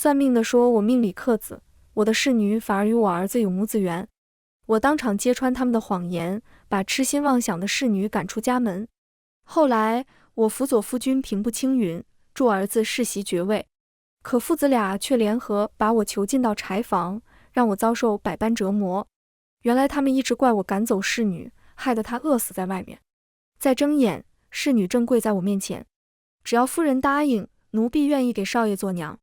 算命的说我命里克子，我的侍女反而与我儿子有母子缘。我当场揭穿他们的谎言，把痴心妄想的侍女赶出家门。后来我辅佐夫君平步青云，助儿子世袭爵位，可父子俩却联合把我囚禁到柴房，让我遭受百般折磨。原来他们一直怪我赶走侍女，害得她饿死在外面。在睁眼，侍女正跪在我面前，只要夫人答应，奴婢愿意给少爷做娘。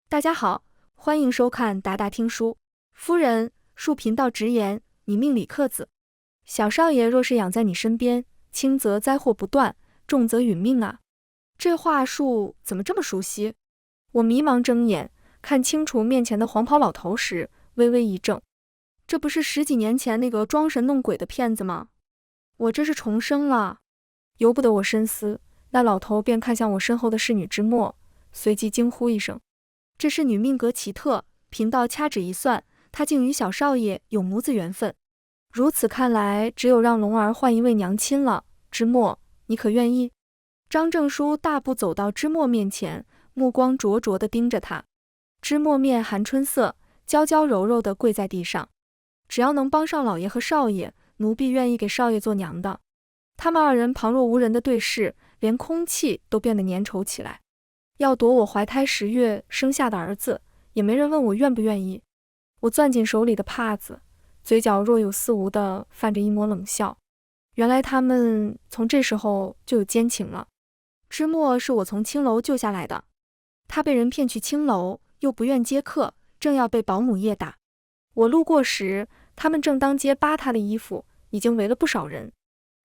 大家好，欢迎收看达达听书。夫人，恕贫道直言，你命里克子。小少爷若是养在你身边，轻则灾祸不断，重则殒命啊。这话术怎么这么熟悉？我迷茫睁眼，看清楚面前的黄袍老头时，微微一怔。这不是10几年前那个装神弄鬼的骗子吗？我这是重生了。由不得我深思，那老头便看向我身后的侍女之墨，随即惊呼一声。这侍女命格奇特，贫道掐指一算，她竟与小少爷有母子缘分。如此看来，只有让龙儿换一位娘亲了。之墨，你可愿意？张正书大步走到之墨面前，目光灼灼地盯着他。之墨面含春色，娇娇柔柔地跪在地上。只要能帮上老爷和少爷，奴婢愿意给少爷做娘的。他们二人旁若无人的对视，连空气都变得粘稠起来。要夺我怀胎10月生下的儿子，也没人问我愿不愿意。我攥紧手里的帕子，嘴角若有似无地泛着一抹冷笑。原来他们从这时候就有奸情了。之墨是我从青楼救下来的，他被人骗去青楼，又不愿接客，正要被保姆夜打。我路过时，他们正当街扒他的衣服，已经围了不少人。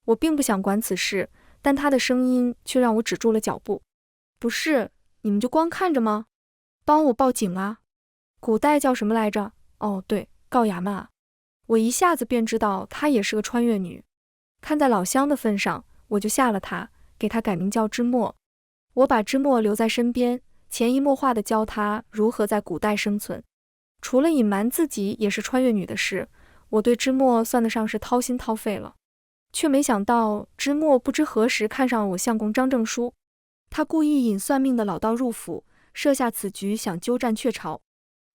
我并不想管此事，但他的声音却让我止住了脚步。不是，你们就光看着吗？帮我报警啊！古代叫什么来着？哦，对，告衙门啊！我一下子便知道她也是个穿越女。看在老乡的份上，我就下了她，给她改名叫之墨。我把之墨留在身边，潜移默化地教她如何在古代生存。除了隐瞒自己也是穿越女的事，我对之墨算得上是掏心掏肺了。却没想到之墨不知何时看上了我相公张正书。他故意引算命的老道入府，设下此局，想鸠占鹊巢。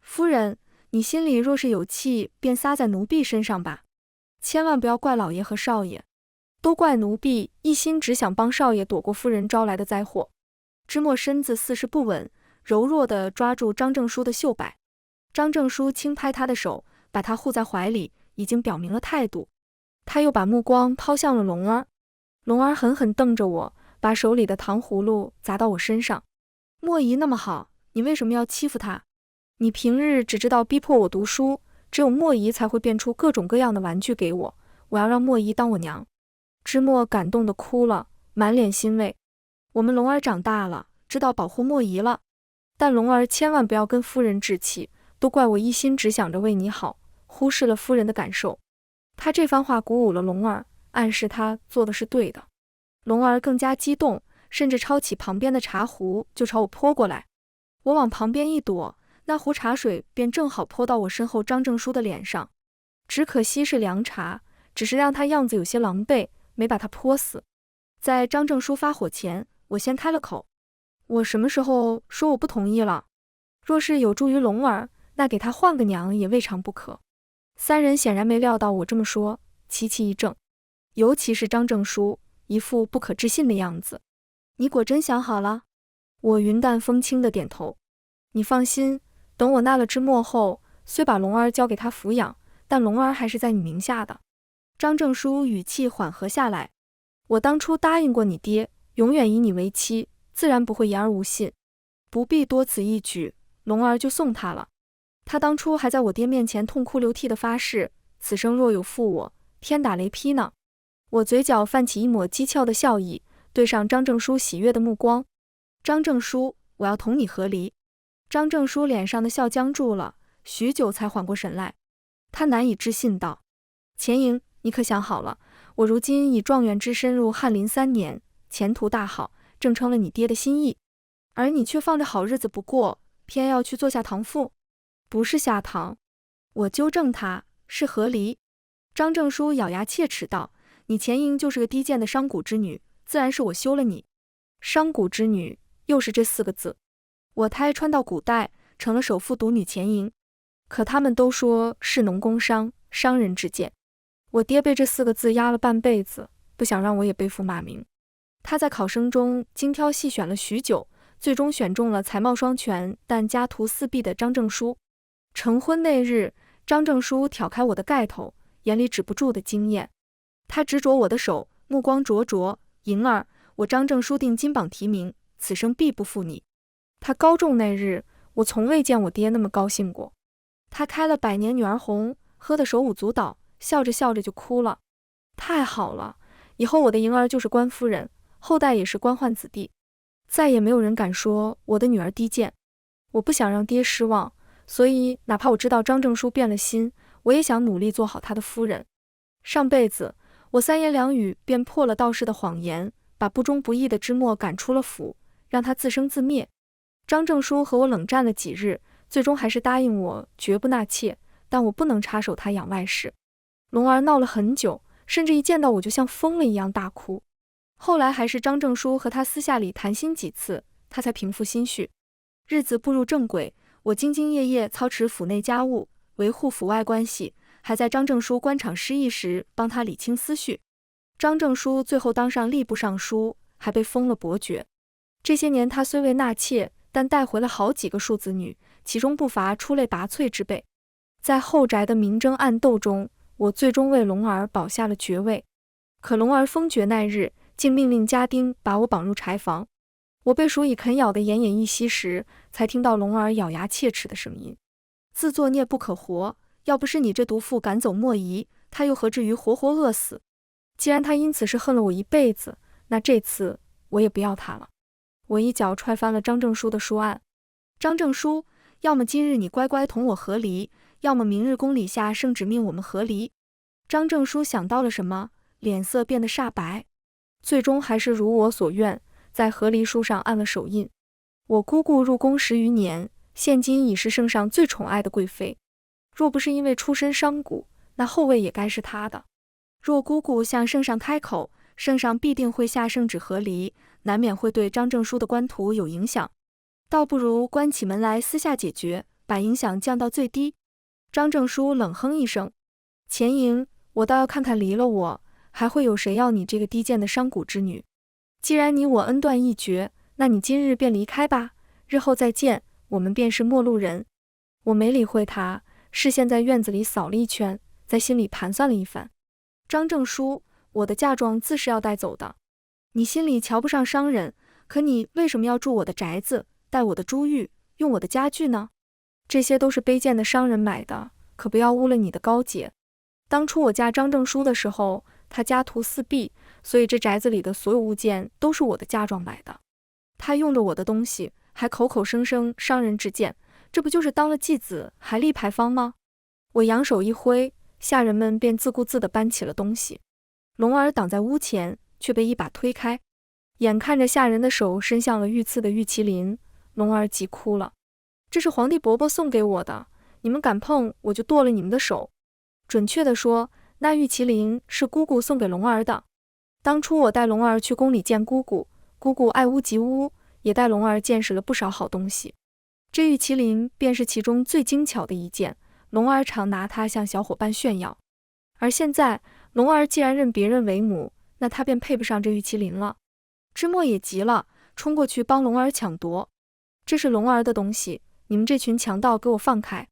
夫人，你心里若是有气，便撒在奴婢身上吧，千万不要怪老爷和少爷，都怪奴婢一心只想帮少爷躲过夫人招来的灾祸。之墨身子似是不稳，柔弱地抓住张正书的袖摆。张正书轻拍他的手，把他护在怀里，已经表明了态度。他又把目光抛向了龙儿。龙儿狠狠瞪着我，把手里的糖葫芦砸到我身上。莫姨那么好，你为什么要欺负她？你平日只知道逼迫我读书，只有莫姨才会变出各种各样的玩具给我，我要让莫姨当我娘。之墨感动得哭了，满脸欣慰。我们龙儿长大了，知道保护莫姨了。但龙儿千万不要跟夫人置气，都怪我一心只想着为你好，忽视了夫人的感受。他这番话鼓舞了龙儿，暗示他做的是对的。龙儿更加激动，甚至抄起旁边的茶壶就朝我泼过来。我往旁边一躲，那壶茶水便正好泼到我身后张正书的脸上。只可惜是凉茶，只是让他样子有些狼狈，没把他泼死。在张正书发火前，我先开了口。我什么时候说我不同意了？若是有助于龙儿，那给他换个娘也未尝不可。三人显然没料到我这么说，齐齐一怔，尤其是张正书，一副不可置信的样子。你果真想好了？我云淡风轻的点头。你放心，等我纳了之墨后，虽把龙儿交给他抚养，但龙儿还是在你名下的。张正书语气缓和下来。我当初答应过你爹，永远以你为妻，自然不会言而无信。不必多此一举，龙儿就送他了。他当初还在我爹面前痛哭流涕的发誓，此生若有负我，天打雷劈呢。我嘴角泛起一抹讥诮的笑意，对上张正书喜悦的目光。张正书，我要同你和离。张正书脸上的笑僵住了，许久才缓过神来。他难以置信道：钱莹，你可想好了，我如今以状元之身入翰林3年，前途大好，正成了你爹的心意，而你却放着好日子不过，偏要去做下堂妇。不是下堂，我纠正他，是和离。张正书咬牙切齿道：你钱莹就是个低贱的商贾之女，自然是我休了你。商贾之女，又是这4个字。我胎穿到古代，成了首富独女钱银。可他们都说士农工商，商人之见。我爹被这4个字压了半辈子，不想让我也背负骂名。他在考生中精挑细选了许久，最终选中了才貌双全但家徒四壁的张正书。成婚那日，张正书挑开我的盖头，眼里止不住的惊艳。他执着我的手，目光灼灼，银儿，我张正书定金榜题名，此生必不负你。他高中那日，我从未见我爹那么高兴过。他开了100年女儿红，喝得手舞足蹈，笑着笑着就哭了。太好了，以后我的银儿就是官夫人，后代也是官宦子弟，再也没有人敢说我的女儿低贱。我不想让爹失望，所以哪怕我知道张正书变了心，我也想努力做好他的夫人。上辈子我3言2语便破了道士的谎言，把不忠不义的芝墨赶出了府，让他自生自灭。张正书和我冷战了几日，最终还是答应我绝不纳妾，但我不能插手他养外事。龙儿闹了很久，甚至一见到我就像疯了一样大哭。后来还是张正书和他私下里谈心几次，他才平复心绪。日子步入正轨，我兢兢业业操持府内家务，维护府外关系，还在张正书官场失意时帮他理清思绪。张正书最后当上吏部尚书，还被封了伯爵。这些年他虽未纳妾，但带回了好几个庶子女，其中不乏出类拔萃之辈。在后宅的明争暗斗中，我最终为龙儿保下了爵位。可龙儿封爵那日，竟命令家丁把我绑入柴房。我被鼠蚁啃咬得奄奄一息时，才听到龙儿咬牙切齿的声音：自作孽不可活，要不是你这毒妇赶走莫仪，他又何至于活活饿死？既然他因此是恨了我一辈子，那这次我也不要他了。我一脚踹翻了张正书的书案。张正书，要么今日你乖乖同我和离，要么明日宫里下圣旨命我们和离。张正书想到了什么，脸色变得煞白，最终还是如我所愿，在和离书上按了手印。我姑姑入宫10余年，现今已是圣上最宠爱的贵妃，若不是因为出身商贾，那后位也该是她的。若姑姑向圣上开口，圣上必定会下圣旨和离，难免会对张正书的官途有影响，倒不如关起门来私下解决，把影响降到最低。张正书冷哼一声：钱莹，我倒要看看离了我，还会有谁要你这个低贱的商贾之女。既然你我恩断义绝，那你今日便离开吧，日后再见，我们便是陌路人。我没理会他，视线在院子里扫了一圈，在心里盘算了一番。张正书，我的嫁妆自是要带走的。你心里瞧不上商人，可你为什么要住我的宅子，戴我的珠玉，用我的家具呢？这些都是卑贱的商人买的，可不要污了你的高洁。当初我嫁张正书的时候，他家徒四壁，所以这宅子里的所有物件都是我的嫁妆买的。他用着我的东西，还口口声声商人之见，这不就是当了继子还立牌坊吗？我扬手一挥，下人们便自顾自地搬起了东西。龙儿挡在屋前，却被一把推开。眼看着下人的手伸向了御赐的玉麒麟，龙儿急哭了：这是皇帝伯伯送给我的，你们敢碰，我就剁了你们的手。准确地说，那玉麒麟是姑姑送给龙儿的。当初我带龙儿去宫里见姑姑，姑姑爱屋及乌，也带龙儿见识了不少好东西。这玉麒麟便是其中最精巧的一件，龙儿常拿它向小伙伴炫耀。而现在，龙儿既然认别人为母，那他便配不上这玉麒麟了。芝墨也急了，冲过去帮龙儿抢夺。这是龙儿的东西，你们这群强盗给我放开！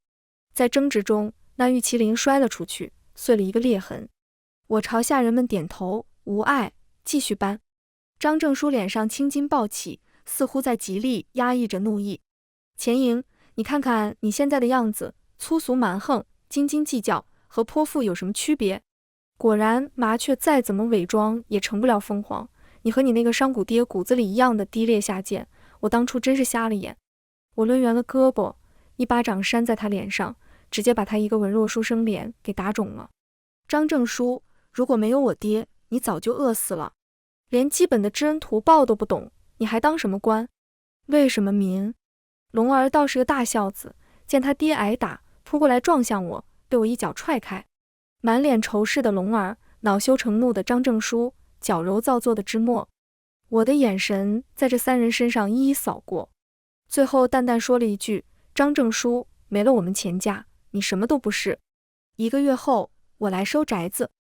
在争执中，那玉麒麟摔了出去，碎了一个裂痕。我朝下人们点头，无碍，继续搬。张正书脸上青筋暴起，似乎在极力压抑着怒意。钱莹，你看看你现在的样子，粗俗蛮横，斤斤计较，和泼妇有什么区别？果然，麻雀再怎么伪装也成不了凤凰。你和你那个商贾爹骨子里一样的低劣下贱，我当初真是瞎了眼。我抡圆了胳膊，一巴掌扇在他脸上，直接把他一个文弱书生脸给打肿了。张正书，如果没有我爹，你早就饿死了。连基本的知恩图报都不懂，你还当什么官？为什么民？龙儿倒是个大孝子，见他爹挨打，扑过来撞向我，被我一脚踹开。满脸仇视的龙儿，恼羞成怒的张正书，矫揉造作的芝墨。我的眼神在这3人身上一一扫过，最后淡淡说了一句：张正书，没了我们钱家，你什么都不是。1个月后，我来收宅子。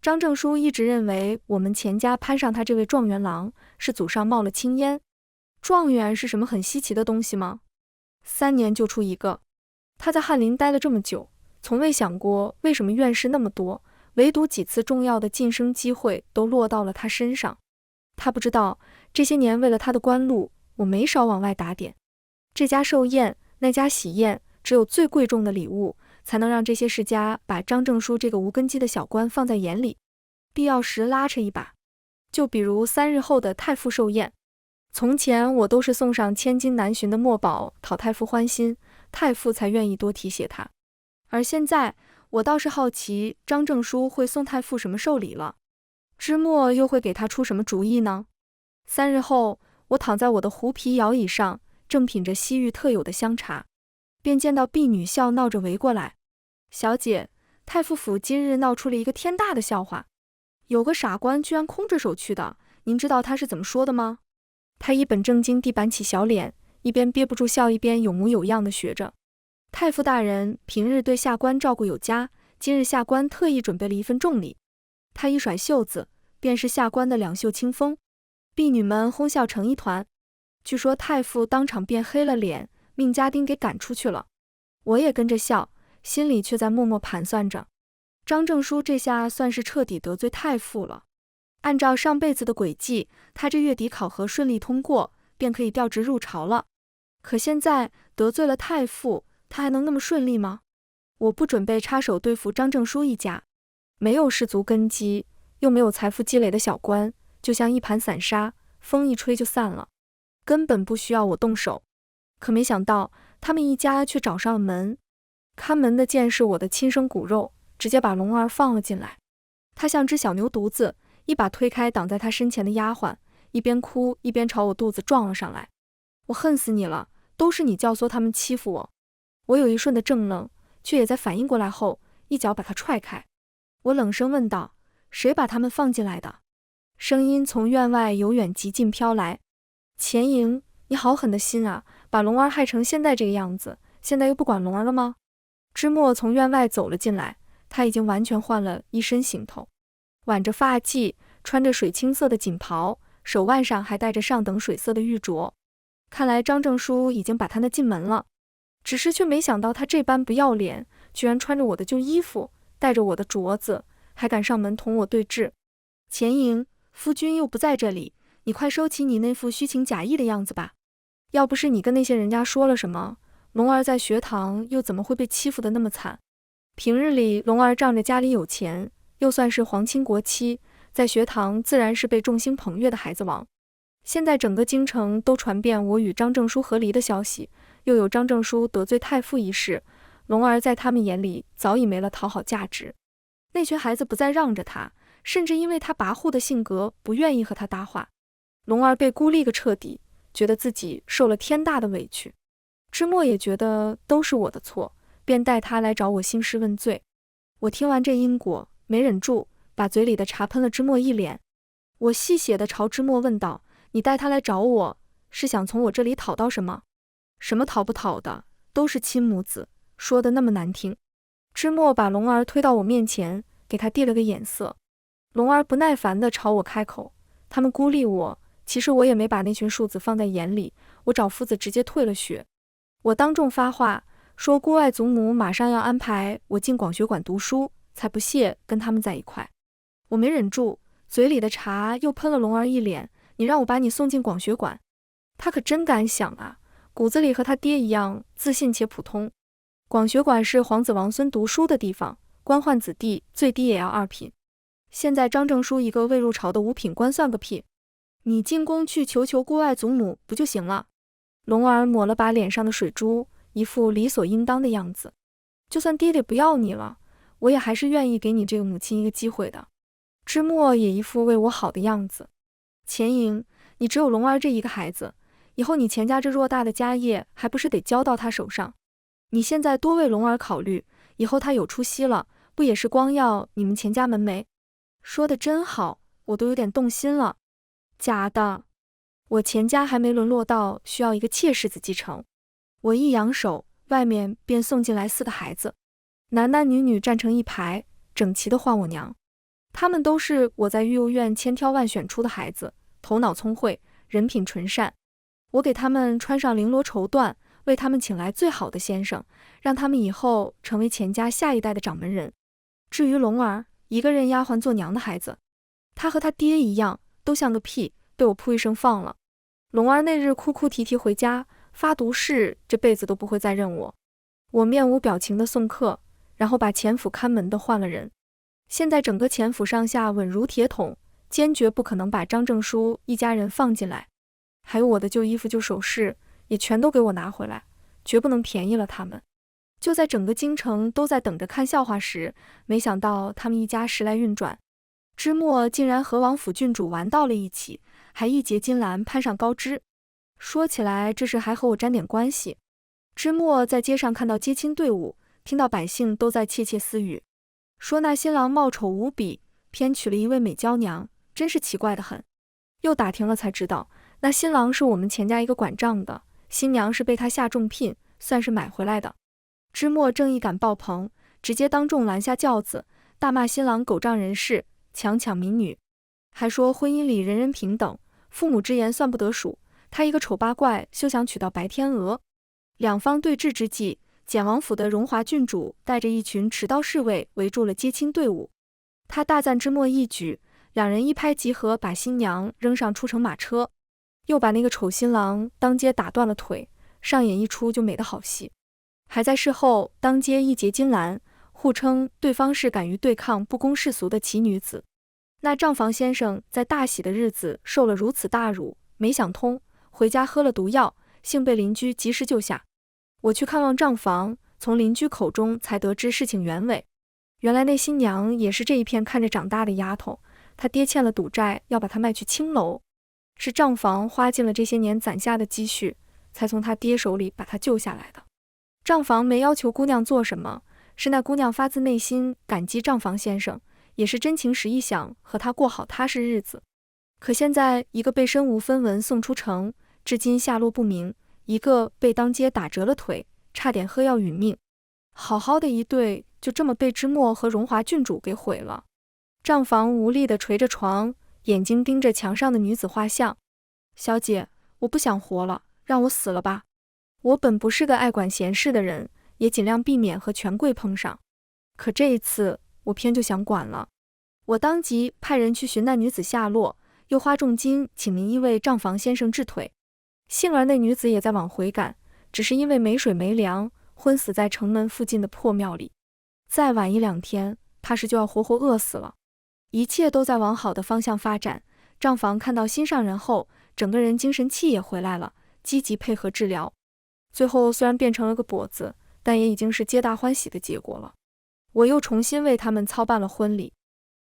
张正书一直认为我们钱家攀上他这位状元郎，是祖上冒了青烟。状元是什么很稀奇的东西吗？3年就出一个。他在翰林待了这么久，从未想过为什么院士那么多，唯独几次重要的晋升机会都落到了他身上。他不知道，这些年为了他的官路，我没少往外打点。这家寿宴，那家喜宴，只有最贵重的礼物，才能让这些世家把张正书这个无根基的小官放在眼里，必要时拉扯一把。就比如3日后的太傅寿宴，从前我都是送上千金难寻的墨宝讨太傅欢心，太傅才愿意多提携他。而现在，我倒是好奇张正书会送太傅什么寿礼了，芝墨又会给他出什么主意呢？3日后，我躺在我的狐皮摇椅上，正品着西域特有的香茶，便见到婢女笑闹着围过来。小姐，太傅府今日闹出了一个天大的笑话，有个傻官居然空着手去的，您知道他是怎么说的吗？他一本正经地板起小脸，一边憋不住笑，一边有模有样地学着。太傅大人平日对下官照顾有加，今日下官特意准备了一份重礼。他一甩袖子，便是下官的2袖清风。婢女们哄笑成一团。据说太傅当场变黑了脸，命家丁给赶出去了。我也跟着笑，心里却在默默盘算着，张正书这下算是彻底得罪太傅了。按照上辈子的轨迹，他这月底考核顺利通过，便可以调职入朝了。可现在得罪了太傅，他还能那么顺利吗？我不准备插手对付张正书一家，没有氏族根基，又没有财富积累的小官，就像一盘散沙，风一吹就散了，根本不需要我动手。可没想到，他们一家却找上了门。看门的见是我的亲生骨肉，直接把龙儿放了进来。他像只小牛犊子，一把推开挡在他身前的丫鬟，一边哭一边朝我肚子撞了上来。我恨死你了，都是你教唆他们欺负我。我有一瞬的怔愣，却也在反应过来后，一脚把他踹开。我冷声问道：谁把他们放进来的？声音从院外由远及近飘来：钱莹，你好狠的心啊，把龙儿害成现在这个样子，现在又不管龙儿了吗？芝墨从院外走了进来，他已经完全换了一身行头，挽着发髻，穿着水青色的锦袍，手腕上还戴着上等水色的玉镯。看来张正书已经把他那进门了，只是却没想到他这般不要脸，居然穿着我的旧衣服，带着我的镯子，还敢上门同我对峙。钱莹，夫君又不在这里，你快收起你那副虚情假意的样子吧。要不是你跟那些人家说了什么，龙儿在学堂又怎么会被欺负得那么惨？平日里龙儿仗着家里有钱，又算是皇亲国戚，在学堂自然是被众星捧月的孩子王。现在整个京城都传遍我与张正书和离的消息，又有张正书得罪太傅一事，龙儿在他们眼里早已没了讨好价值。那群孩子不再让着他，甚至因为他跋扈的性格不愿意和他搭话。龙儿被孤立个彻底，觉得自己受了天大的委屈。芝墨也觉得都是我的错，便带他来找我兴师问罪。我听完这因果，没忍住，把嘴里的茶喷了芝墨一脸。我戏谑地朝芝墨问道：你带他来找我，是想从我这里讨到什么？什么讨不讨的，都是亲母子，说的那么难听。芝墨把龙儿推到我面前，给他递了个眼色。龙儿不耐烦地朝我开口：他们孤立我，其实我也没把那群庶子放在眼里，我找夫子直接退了学。我当众发话，说姑外祖母马上要安排我进广学馆读书，才不屑跟他们在一块。我没忍住，嘴里的茶又喷了龙儿一脸：你让我把你送进广学馆？他可真敢想啊，骨子里和他爹一样自信且普通。广学馆是皇子王孙读书的地方，官宦子弟最低也要2品。现在张正书一个未入朝的5品官算个屁，你进宫去求求姑外祖母不就行了？龙儿抹了把脸上的水珠，一副理所应当的样子。就算爹爹不要你了，我也还是愿意给你这个母亲一个机会的。芝墨也一副为我好的样子。钱莹，你只有龙儿这一个孩子，以后你钱家这偌大的家业还不是得交到他手上？你现在多为龙儿考虑，以后他有出息了，不也是光耀你们钱家门楣？说的真好，我都有点动心了。假的，我钱家还没沦落到需要一个妾室子继承。我一扬手，外面便送进来4个孩子，男男女女站成一排，整齐地唤我娘。他们都是我在育幼院千挑万选出的孩子，头脑聪慧，人品纯善。我给他们穿上绫罗绸缎，为他们请来最好的先生，让他们以后成为钱家下一代的掌门人。至于龙儿，一个认丫鬟做娘的孩子，他和他爹一样，都像个屁，被我噗一声放了。龙儿那日哭哭啼啼回家，发毒誓这辈子都不会再认我。我面无表情地送客，然后把钱府看门的换了人。现在整个钱府上下稳如铁桶，坚决不可能把张正书一家人放进来。还有我的旧衣服旧首饰，也全都给我拿回来，绝不能便宜了他们。就在整个京城都在等着看笑话时，没想到他们一家时来运转，芝墨竟然和王府郡主玩到了一起，还一结金兰攀上高枝。说起来这事还和我沾点关系。芝墨在街上看到接亲队伍，听到百姓都在窃窃私语，说那新郎貌丑无比，偏娶了一位美娇娘，真是奇怪得很。又打听了才知道，那新郎是我们钱家一个管账的，新娘是被他下重聘，算是买回来的。芝墨正义感爆棚，直接当众拦下轿子，大骂新郎狗仗人势，强抢民女，还说婚姻里人人平等，父母之言算不得数，他一个丑八怪休想娶到白天鹅。两方对峙之际，简王府的荣华郡主带着一群持刀侍卫围住了接亲队伍，他大赞芝墨一举，两人一拍即合，把新娘扔上出城马车，又把那个丑新郎当街打断了腿，上演一出就美的好戏。还在事后当街一结金兰，互称对方是敢于对抗不公世俗的奇女子。那账房先生在大喜的日子受了如此大辱，没想通，回家喝了毒药，幸被邻居及时救下。我去看望账房，从邻居口中才得知事情原委。原来那新娘也是这一片看着长大的丫头，她爹欠了赌债，要把她卖去青楼，是账房花尽了这些年攒下的积蓄，才从她爹手里把她救下来的。账房没要求姑娘做什么，是那姑娘发自内心感激账房先生，也是真情实意想和他过好踏实日子。可现在一个被身无分文送出城，至今下落不明，一个被当街打折了腿，差点喝药殒命，好好的一对就这么被芝墨和荣华郡主给毁了。账房无力地捶着床，眼睛盯着墙上的女子画像。小姐，我不想活了，让我死了吧。我本不是个爱管闲事的人，也尽量避免和权贵碰上，可这一次我偏就想管了。我当即派人去寻那女子下落，又花重金请名医为账房先生治腿。幸而那女子也在往回赶，只是因为没水没粮，昏死在城门附近的破庙里。再晚1-2天，怕是就要活活饿死了。一切都在往好的方向发展，账房看到心上人后，整个人精神气也回来了，积极配合治疗。最后虽然变成了个跛子，但也已经是皆大欢喜的结果了。我又重新为他们操办了婚礼。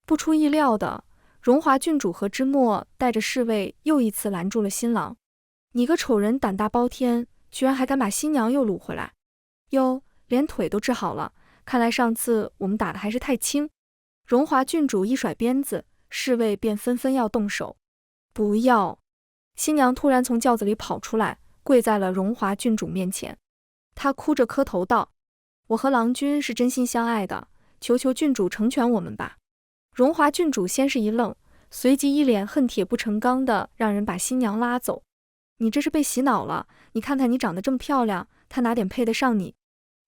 不出意料的，荣华郡主和芝墨带着侍卫又一次拦住了新郎。你个丑人胆大包天，居然还敢把新娘又掳回来。哟，连腿都治好了，看来上次我们打的还是太轻。荣华郡主一甩鞭子，侍卫便纷纷要动手。不要！新娘突然从轿子里跑出来，跪在了荣华郡主面前。她哭着磕头道：我和郎君是真心相爱的，求求郡主成全我们吧。荣华郡主先是一愣，随即一脸恨铁不成钢的让人把新娘拉走。你这是被洗脑了，你看看你长得这么漂亮，他哪点配得上你？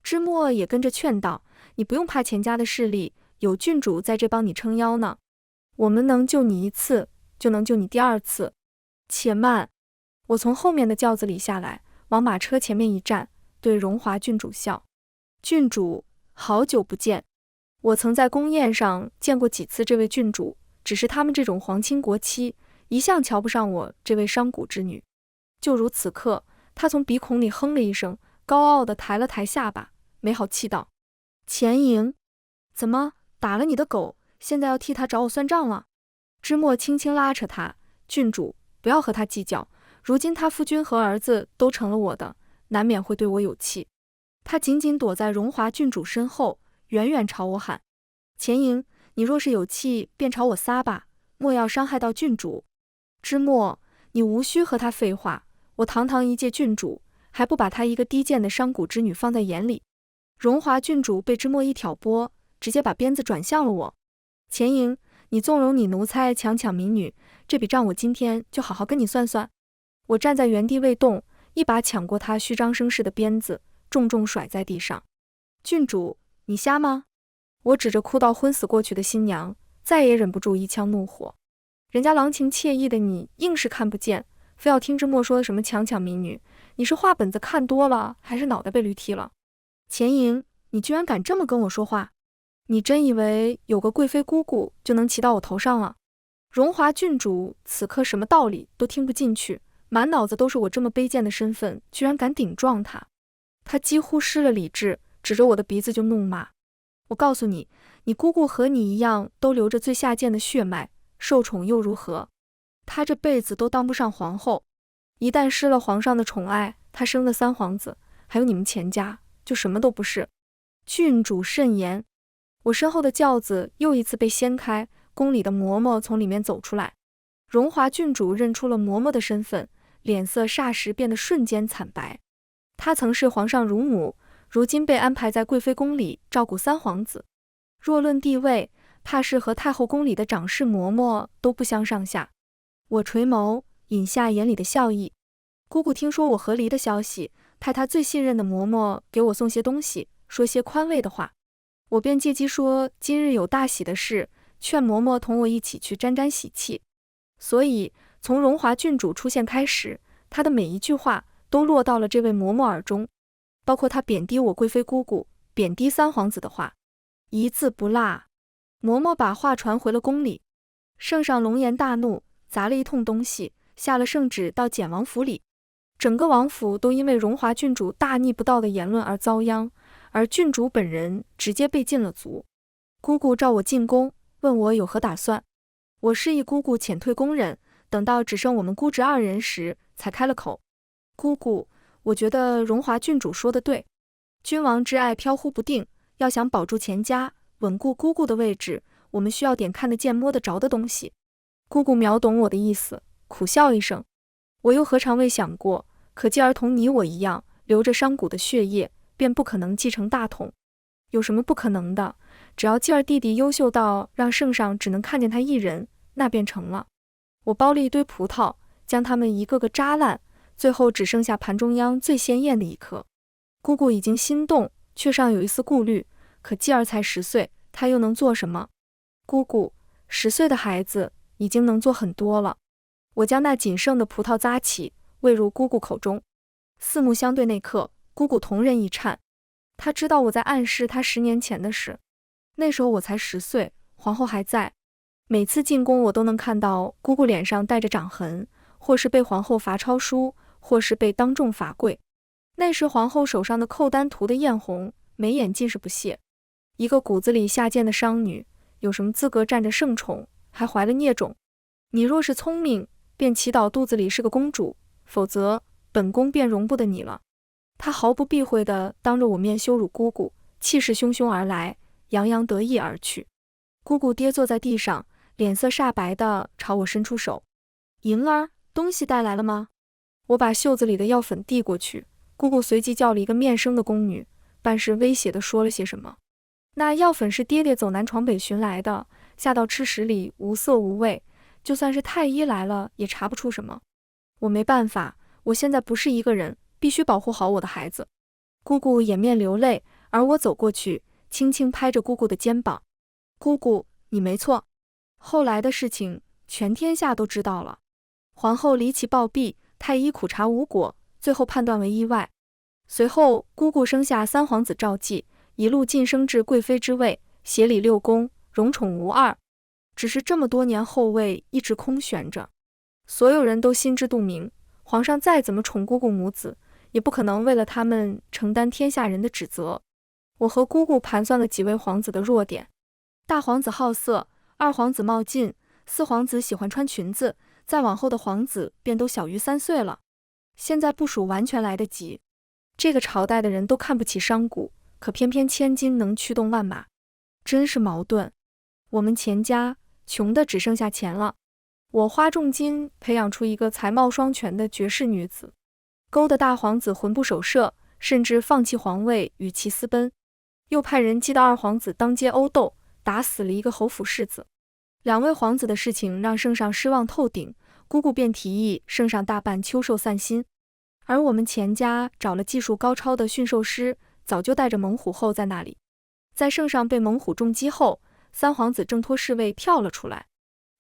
芝墨也跟着劝道：你不用怕钱家的势力，有郡主在这帮你撑腰呢。我们能救你一次，就能救你第2次。且慢！我从后面的轿子里下来，往马车前面一站，对荣华郡主笑：郡主，好久不见。我曾在宫宴上见过几次这位郡主，只是他们这种皇亲国戚一向瞧不上我这位商贾之女。就如此刻，她从鼻孔里哼了一声，高傲地抬了抬下巴，没好气道：钱莹，怎么打了你的狗，现在要替他找我算账了？芝墨轻轻拉扯他：郡主，不要和他计较，如今他夫君和儿子都成了我的，难免会对我有气。他紧紧躲在荣华郡主身后，远远朝我喊：钱莹，你若是有气，便朝我撒吧，莫要伤害到郡主。芝墨，你无需和他废话，我堂堂一介郡主，还不把她一个低贱的商贾之女放在眼里。荣华郡主被芝墨一挑拨，直接把鞭子转向了我。钱莹，你纵容你奴才强抢民女，这笔账我今天就好好跟你算算。我站在原地未动，一把抢过她虚张声势的鞭子，重重甩在地上。郡主，你瞎吗？我指着哭到昏死过去的新娘，再也忍不住一腔怒火。人家郎情妾意的你硬是看不见，非要听芝墨说的什么强抢民女，你是话本子看多了，还是脑袋被驴踢了？钱莹，你居然敢这么跟我说话？你真以为有个贵妃姑姑就能骑到我头上了？荣华郡主此刻什么道理都听不进去，满脑子都是我这么卑贱的身份，居然敢顶撞她。她几乎失了理智，指着我的鼻子就怒骂。我告诉你，你姑姑和你一样都流着最下贱的血脉，受宠又如何？她这辈子都当不上皇后，一旦失了皇上的宠爱，她生的三皇子还有你们钱家就什么都不是。郡主慎言。我身后的轿子又一次被掀开，宫里的嬷嬷从里面走出来。荣华郡主认出了嬷嬷的身份，脸色霎时变得瞬间惨白。她曾是皇上乳母，如今被安排在贵妃宫里照顾三皇子，若论地位，怕是和太后宫里的长侍嬷嬷都不相上下。我垂眸，饮下眼里的笑意。姑姑听说我和离的消息，派她最信任的嬷嬷给我送些东西，说些宽慰的话。我便借机说今日有大喜的事，劝嬷嬷同我一起去沾沾喜气。所以从荣华郡主出现开始，她的每一句话都落到了这位嬷嬷耳中，包括她贬低我贵妃姑姑、贬低三皇子的话，一字不落。嬷嬷把话传回了宫里，圣上龙颜大怒，砸了一通东西，下了圣旨到简王府里。整个王府都因为荣华郡主大逆不道的言论而遭殃，而郡主本人直接被禁了足。姑姑召我进宫，问我有何打算。我示意姑姑遣退宫人，等到只剩我们姑侄二人时，才开了口。姑姑，我觉得荣华郡主说的对，君王之爱飘忽不定，要想保住钱家，稳固姑姑的位置，我们需要点看得见摸得着的东西。姑姑秒懂我的意思，苦笑一声。我又何尝未想过，可继儿同你我一样，流着商贾的血液，便不可能继承大统。有什么不可能的？只要继儿弟弟优秀到让圣上只能看见他一人，那便成了。我剥了一堆葡萄，将它们一个个扎烂，最后只剩下盘中央最鲜艳的一颗。姑姑已经心动，却尚有一丝顾虑，可继儿才10岁，他又能做什么？姑姑，10岁的孩子已经能做很多了。我将那仅剩的葡萄咂起，喂入姑姑口中。四目相对那刻，姑姑瞳仁一颤。她知道我在暗示她10年前的事。那时候我才10岁，皇后还在。每次进宫，我都能看到姑姑脸上带着掌痕，或是被皇后罚抄书，或是被当众罚跪。那时皇后手上的扣丹涂得艳红，眉眼尽是不屑。一个骨子里下贱的商女，有什么资格占着圣宠，还怀了孽种？你若是聪明，便祈祷肚子里是个公主，否则本宫便容不得你了。她毫不避讳地当着我面羞辱姑姑，气势汹汹而来，洋洋得意而去。姑姑跌坐在地上，脸色煞白地朝我伸出手。莹儿，东西带来了吗？我把袖子里的药粉递过去，姑姑随即叫了一个面生的宫女，半是威胁地说了些什么。那药粉是爹爹走南闯北寻来的，下到吃食里无色无味，就算是太医来了也查不出什么。我没办法，我现在不是一个人，必须保护好我的孩子。姑姑掩面流泪，而我走过去，轻轻拍着姑姑的肩膀。姑姑，你没错，后来的事情全天下都知道了。皇后离奇暴毙，太医苦查无果，最后判断为意外。随后姑姑生下三皇子赵继，一路晋升至贵妃之位，协理6宫，荣宠无二。只是这么多年后位一直空悬着，所有人都心知肚明，皇上再怎么宠姑姑母子，也不可能为了他们承担天下人的指责。我和姑姑盘算了几位皇子的弱点：大皇子好色，2皇子冒进，4皇子喜欢穿裙子，再往后的皇子便都小于3岁了。现在部署完全来得及。这个朝代的人都看不起商贾，可偏偏千金能驱动万马，真是矛盾。我们钱家穷的只剩下钱了，我花重金培养出一个才貌双全的绝世女子，勾得大皇子魂不守舍，甚至放弃皇位与其私奔，又派人激到二皇子当街殴斗，打死了一个侯府世子。两位皇子的事情让圣上失望透顶，姑姑便提议圣上大办秋寿散心。而我们钱家找了技术高超的驯兽师，早就带着猛虎后在那里。在圣上被猛虎重击后，三皇子挣脱侍卫跳了出来，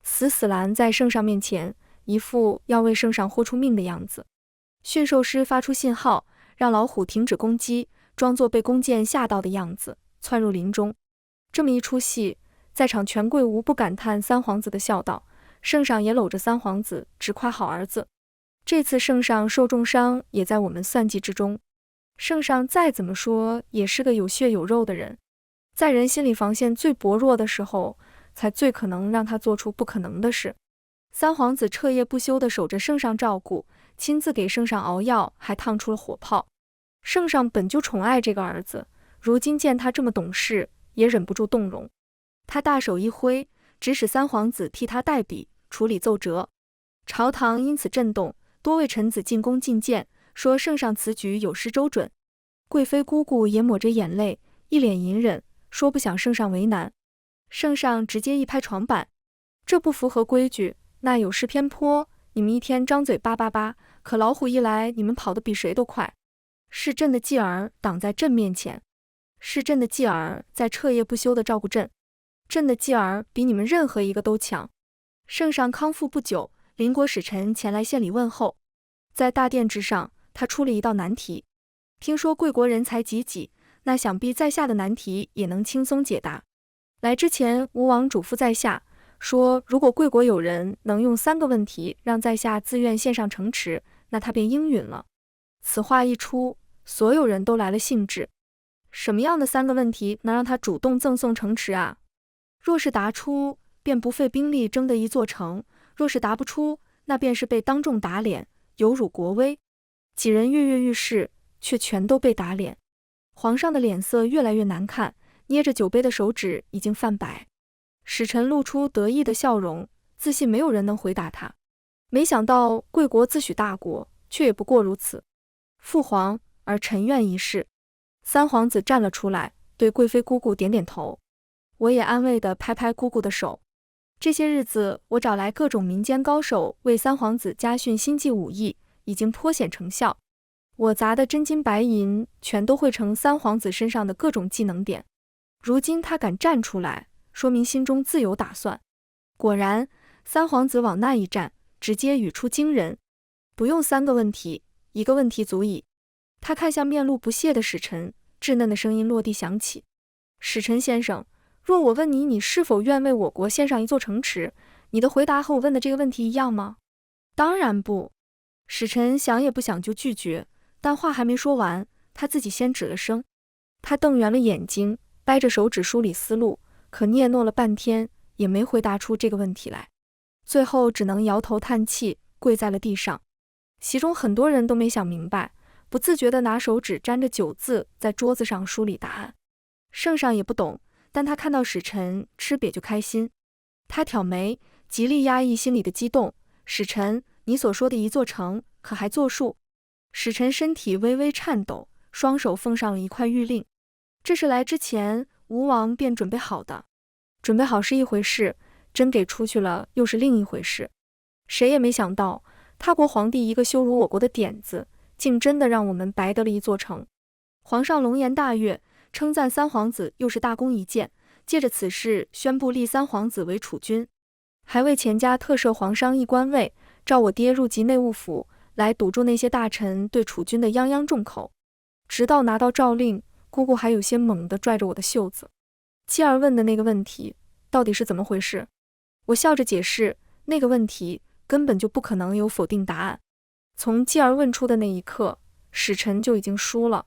死死拦在圣上面前，一副要为圣上豁出命的样子。驯兽师发出信号，让老虎停止攻击，装作被弓箭吓到的样子，窜入林中。这么一出戏，在场权贵无不感叹三皇子的孝道，圣上也搂着三皇子直夸好儿子。这次圣上受重伤也在我们算计之中。圣上再怎么说也是个有血有肉的人，在人心理防线最薄弱的时候，才最可能让他做出不可能的事。三皇子彻夜不休地守着圣上照顾，亲自给圣上熬药，还烫出了火炮。圣上本就宠爱这个儿子，如今见他这么懂事，也忍不住动容。他大手一挥，指使三皇子替他代笔处理奏折。朝堂因此震动，多位臣子进宫进谏，说圣上此举有失周准。贵妃姑姑也抹着眼泪，一脸隐忍，说不想圣上为难。圣上直接一拍床板，这不符合规矩，那有失偏颇。你们一天张嘴叭叭叭，可老虎一来，你们跑得比谁都快。是朕的继儿挡在朕面前，是朕的继儿在彻夜不休地照顾朕，朕的继儿比你们任何一个都强。圣上康复不久，邻国使臣前来献礼问候。在大殿之上，他出了一道难题。听说贵国人才济济，那想必在下的难题也能轻松解答。来之前，吴王嘱咐在下，说如果贵国有人能用3个问题让在下自愿献上城池，那他便应允了。此话一出，所有人都来了兴致。什么样的3个问题能让他主动赠送城池啊？若是答出，便不费兵力争得一座城；若是答不出，那便是被当众打脸，有辱国威。几人跃跃欲试，却全都被打脸。皇上的脸色越来越难看，捏着酒杯的手指已经泛白。使臣露出得意的笑容，自信没有人能回答他。没想到贵国自诩大国，却也不过如此。父皇，儿臣愿一试。三皇子站了出来，对贵妃姑姑点点头。我也安慰地拍拍姑姑的手。这些日子，我找来各种民间高手为三皇子家训心计武艺，已经颇显成效。我砸的真金白银，全都汇成三皇子身上的各种技能点。如今他敢站出来，说明心中自有打算。果然，三皇子往那一站，直接语出惊人。不用3个问题，1个问题足矣。他看向面露不屑的使臣，稚嫩的声音落地响起：使臣先生，若我问你，你是否愿为我国献上一座城池，你的回答和我问的这个问题一样吗？当然不。使臣想也不想就拒绝，但话还没说完，他自己先止了声。他瞪圆了眼睛，掰着手指梳理思路，可嗫嚅了半天，也没回答出这个问题来。最后只能摇头叹气，跪在了地上。席中很多人都没想明白，不自觉地拿手指沾着酒渍在桌子上梳理答案。圣上也不懂，但他看到使臣吃瘪就开心。他挑眉，极力压抑心里的激动。使臣，你所说的一座城，可还作数？使臣身体微微颤抖，双手奉上了一块玉令。这是来之前吴王便准备好的。准备好是一回事，真给出去了又是另一回事。谁也没想到，他国皇帝一个羞辱我国的点子，竟真的让我们白得了一座城。皇上龙颜大悦，称赞三皇子又是大功一件，借着此事宣布立三皇子为储君，还为钱家特设皇商议官位，召我爹入籍内务府，来堵住那些大臣对储君的泱泱众口。直到拿到诏令，姑姑还有些猛地拽着我的袖子。继儿问的那个问题，到底是怎么回事？我笑着解释，那个问题根本就不可能有否定答案。从继儿问出的那一刻，使臣就已经输了。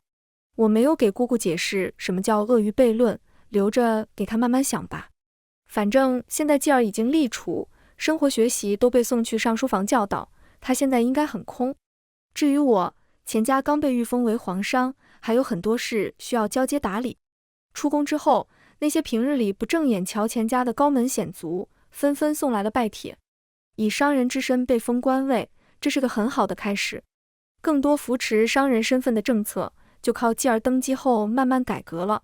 我没有给姑姑解释什么叫鳄鱼悖论，留着给她慢慢想吧。反正现在继儿已经立储，生活学习都被送去上书房教导，她现在应该很空。至于我，钱家刚被御封为皇商，还有很多事需要交接打理。出宫之后，那些平日里不正眼瞧钱家的高门显族，纷纷送来了拜帖。以商人之身被封官位，这是个很好的开始。更多扶持商人身份的政策，就靠继儿登基后慢慢改革了。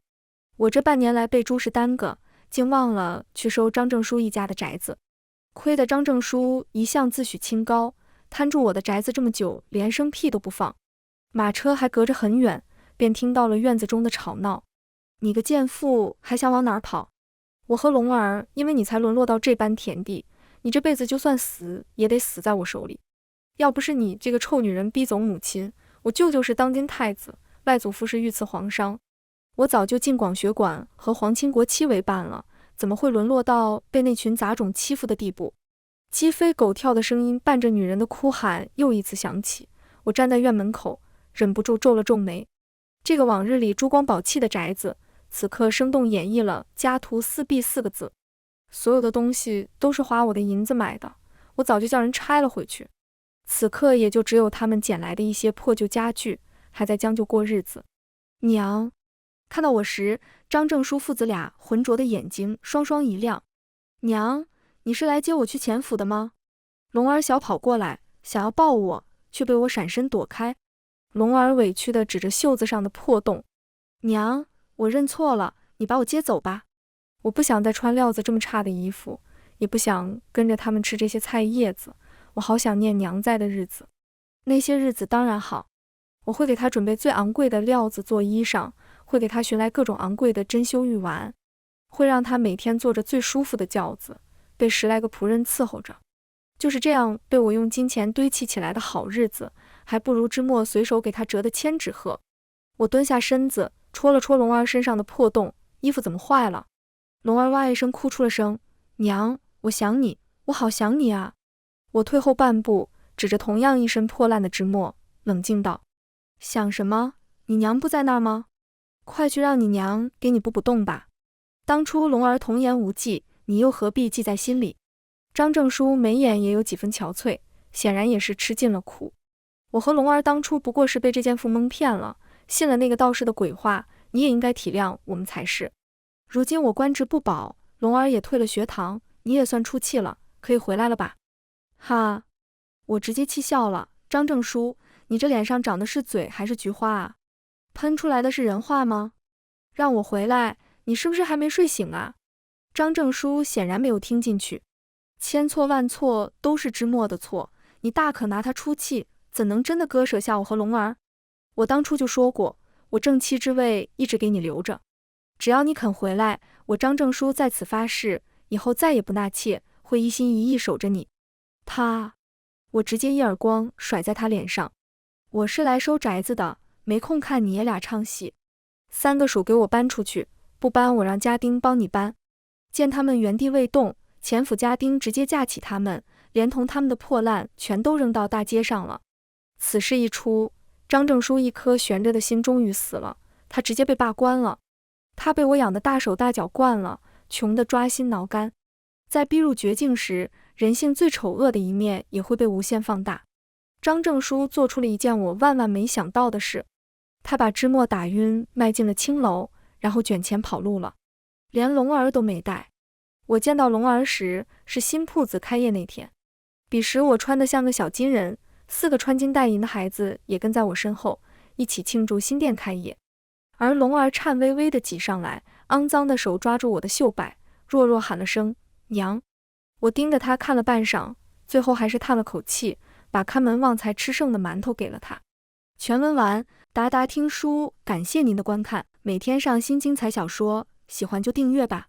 我这半年来被诸事耽搁，竟忘了去收张正书一家的宅子。亏得张正书一向自诩清高，摊住我的宅子这么久，连声屁都不放。马车还隔着很远，便听到了院子中的吵闹。你个贱妇，还想往哪儿跑？我和龙儿因为你才沦落到这般田地，你这辈子就算死也得死在我手里。要不是你这个臭女人逼走母亲，我舅舅是当今太子，外祖父是御赐皇商，我早就进广学馆和皇亲国戚为伴了，怎么会沦落到被那群杂种欺负的地步？鸡飞狗跳的声音伴着女人的哭喊又一次响起。我站在院门口，忍不住皱了皱眉。这个往日里珠光宝气的宅子，此刻生动演绎了家徒四壁4个字。所有的东西都是花我的银子买的，我早就叫人拆了回去。此刻也就只有他们捡来的一些破旧家具，还在将就过日子。娘！看到我时，张正书父子俩浑浊的眼睛双双一亮。娘，你是来接我去钱府的吗？龙儿小跑过来，想要抱我，却被我闪身躲开。龙儿委屈地指着袖子上的破洞。娘，我认错了，你把我接走吧。我不想再穿料子这么差的衣服，也不想跟着他们吃这些菜叶子，我好想念娘在的日子。那些日子当然好，我会给他准备最昂贵的料子做衣裳，会给他寻来各种昂贵的珍馐玉丸，会让他每天坐着最舒服的轿子，被10来个仆人伺候着。就是这样被我用金钱堆砌起来的好日子，还不如芝墨随手给他折的千纸鹤。我蹲下身子，戳了戳龙儿身上的破洞，衣服怎么坏了？龙儿哇一声哭出了声。娘，我想你，我好想你啊！我退后半步，指着同样一身破烂的芝墨，冷静道：想什么？你娘不在那儿吗？快去让你娘给你补补洞吧。当初龙儿童言无忌，你又何必记在心里？张正书眉眼也有几分憔悴，显然也是吃尽了苦。我和龙儿当初不过是被这件妇蒙骗了，信了那个道士的鬼话，你也应该体谅我们才是。如今我官职不保，龙儿也退了学堂，你也算出气了，可以回来了吧？哈！我直接气笑了。张正书，你这脸上长的是嘴还是菊花啊？喷出来的是人话吗？让我回来，你是不是还没睡醒啊？张正书显然没有听进去。千错万错都是芝墨的错，你大可拿他出气，怎能真的割舍下我和龙儿？我当初就说过，我正妻之位一直给你留着，只要你肯回来，我张正书在此发誓，以后再也不纳妾，会一心一意守着你。我直接一耳光甩在他脸上。我是来收宅子的，没空看你爷俩唱戏。3个鼠给我搬出去，不搬我让家丁帮你搬。见他们原地未动，钱府家丁直接架起他们，连同他们的破烂全都扔到大街上了。此事一出，张正书一颗悬着的心终于死了，他直接被罢官了。他被我养得大手大脚惯了，穷得抓心挠肝。在逼入绝境时，人性最丑恶的一面也会被无限放大。张正书做出了一件我万万没想到的事，他把芝墨打晕，迈进了青楼，然后卷钱跑路了，连龙儿都没带。我见到龙儿时是新铺子开业那天，彼时我穿得像个小金人，4个穿金戴银的孩子也跟在我身后，一起庆祝新店开业。而龙儿颤巍巍地挤上来，肮脏的手抓住我的袖摆，弱弱喊了声娘。我盯着他看了半晌，最后还是叹了口气，把看门旺财吃剩的馒头给了他。全文完，达达听书，感谢您的观看，每天上新精彩小说，喜欢就订阅吧。